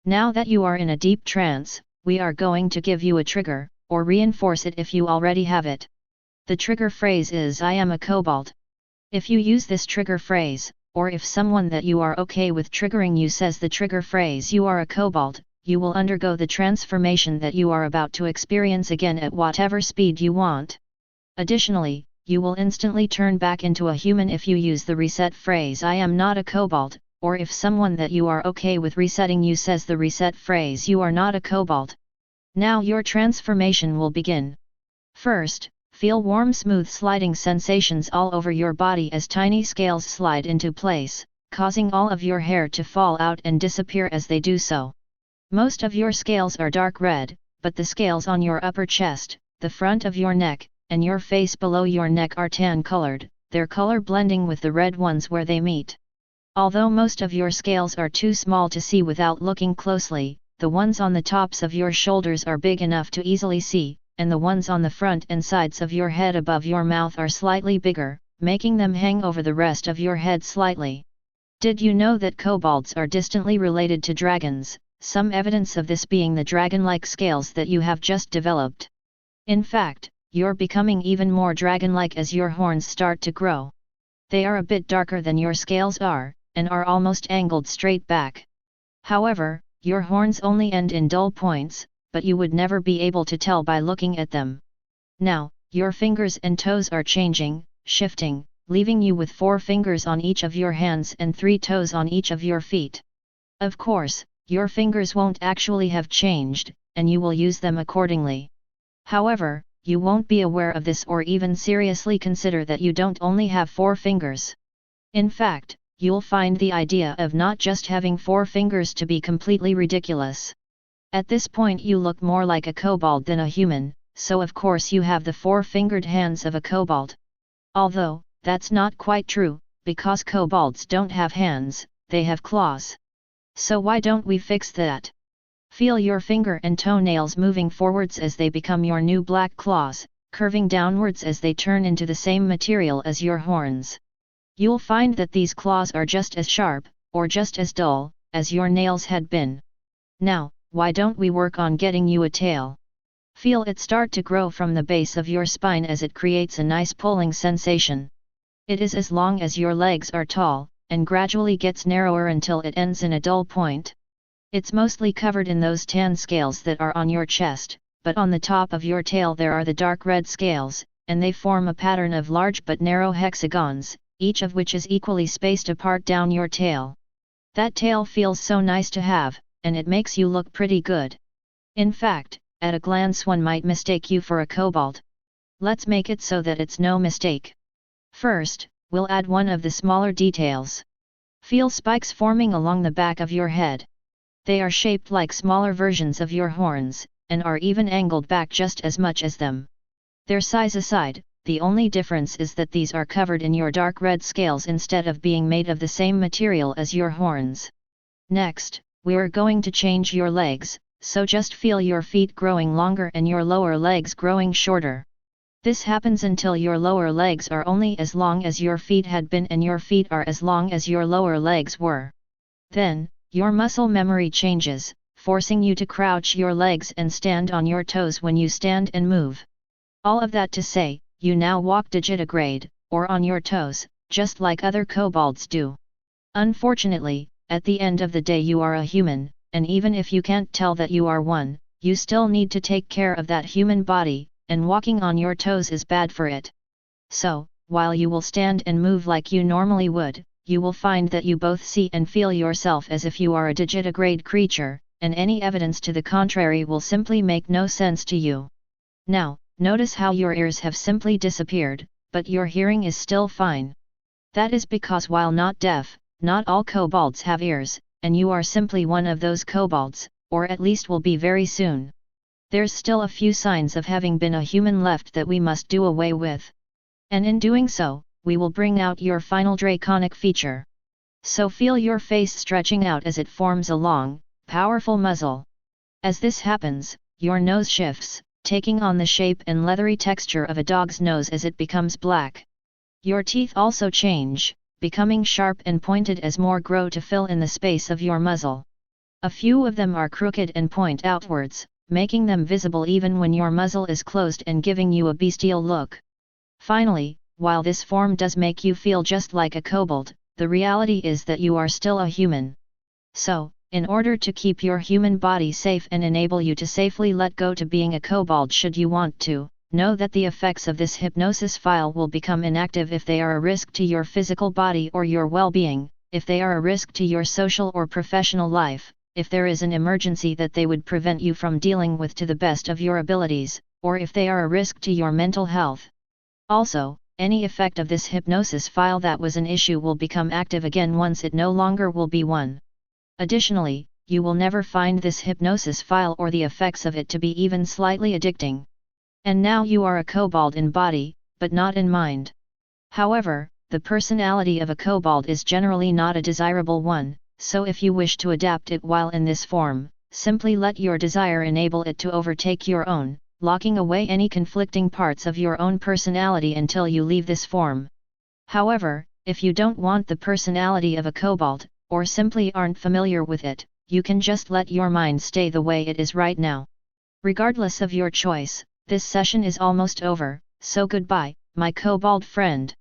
Now that you are in a deep trance, we are going to give you a trigger, or reinforce it if you already have it. The trigger phrase is "I am a kobold." If you use this trigger phrase, or if someone that you are okay with triggering you says the trigger phrase "you are a kobold," you will undergo the transformation that you are about to experience again at whatever speed you want. Additionally, you will instantly turn back into a human if you use the reset phrase "I am not a kobold," or if someone that you are okay with resetting you says the reset phrase "you are not a kobold." Now your transformation will begin. First, feel warm smooth sliding sensations all over your body as tiny scales slide into place, causing all of your hair to fall out and disappear as they do so. Most of your scales are dark red, but the scales on your upper chest, the front of your neck, and your face below your neck are tan colored, their color blending with the red ones where they meet. Although most of your scales are too small to see without looking closely, the ones on the tops of your shoulders are big enough to easily see, and the ones on the front and sides of your head above your mouth are slightly bigger, making them hang over the rest of your head slightly. Did you know that kobolds are distantly related to dragons, some evidence of this being the dragon-like scales that you have just developed? In fact, you're becoming even more dragon-like as your horns start to grow. They are a bit darker than your scales are, and are almost angled straight back. However, your horns only end in dull points, but you would never be able to tell by looking at them. Now, your fingers and toes are changing, shifting, leaving you with 4 fingers on each of your hands and 3 toes on each of your feet. Of course, your fingers won't actually have changed, and you will use them accordingly. However, you won't be aware of this or even seriously consider that you don't only have 4 fingers. In fact, you'll find the idea of not just having 4 fingers to be completely ridiculous. At this point you look more like a kobold than a human, so of course you have the 4-fingered hands of a kobold. Although, that's not quite true, because kobolds don't have hands, they have claws. So why don't we fix that? Feel your finger and toenails moving forwards as they become your new black claws, curving downwards as they turn into the same material as your horns. You'll find that these claws are just as sharp, or just as dull, as your nails had been. Now, why don't we work on getting you a tail? Feel it start to grow from the base of your spine as it creates a nice pulling sensation. It is as long as your legs are tall, and gradually gets narrower until it ends in a dull point. It's mostly covered in those tan scales that are on your chest, but on the top of your tail there are the dark red scales, and they form a pattern of large but narrow hexagons, each of which is equally spaced apart down your tail. That tail feels so nice to have, and it makes you look pretty good. In fact, at a glance one might mistake you for a kobold. Let's make it so that it's no mistake. First, we'll add one of the smaller details. Feel spikes forming along the back of your head. They are shaped like smaller versions of your horns, and are even angled back just as much as them. Their size aside, the only difference is that these are covered in your dark red scales instead of being made of the same material as your horns. Next, we're going to change your legs, so just feel your feet growing longer and your lower legs growing shorter. This happens until your lower legs are only as long as your feet had been and your feet are as long as your lower legs were. Then, your muscle memory changes, forcing you to crouch your legs and stand on your toes when you stand and move. All of that to say, you now walk digitigrade, or on your toes, just like other kobolds do. Unfortunately, at the end of the day you are a human, and even if you can't tell that you are one, you still need to take care of that human body, and walking on your toes is bad for it. So, while you will stand and move like you normally would, you will find that you both see and feel yourself as if you are a digitigrade creature, and any evidence to the contrary will simply make no sense to you. Now, notice how your ears have simply disappeared, but your hearing is still fine. That is because while not deaf, not all kobolds have ears, and you are simply one of those kobolds, or at least will be very soon. There's still a few signs of having been a human left that we must do away with. And in doing so, we will bring out your final draconic feature. So feel your face stretching out as it forms a long, powerful muzzle. As this happens, your nose shifts, taking on the shape and leathery texture of a dog's nose as it becomes black. Your teeth also change, becoming sharp and pointed as more grow to fill in the space of your muzzle. A few of them are crooked and point outwards, making them visible even when your muzzle is closed and giving you a bestial look. Finally, while this form does make you feel just like a kobold, the reality is that you are still a human. So, in order to keep your human body safe and enable you to safely let go to being a kobold should you want to, know that the effects of this hypnosis file will become inactive if they are a risk to your physical body or your well-being, if they are a risk to your social or professional life, if there is an emergency that they would prevent you from dealing with to the best of your abilities, or if they are a risk to your mental health. Also, any effect of this hypnosis file that was an issue will become active again once it no longer will be one. Additionally, you will never find this hypnosis file or the effects of it to be even slightly addicting. And now you are a kobold in body, but not in mind. However, the personality of a kobold is generally not a desirable one, so if you wish to adapt it while in this form, simply let your desire enable it to overtake your own, locking away any conflicting parts of your own personality until you leave this form. However, if you don't want the personality of a kobold, or simply aren't familiar with it, you can just let your mind stay the way it is right now. Regardless of your choice, this session is almost over, so goodbye, my kobold friend.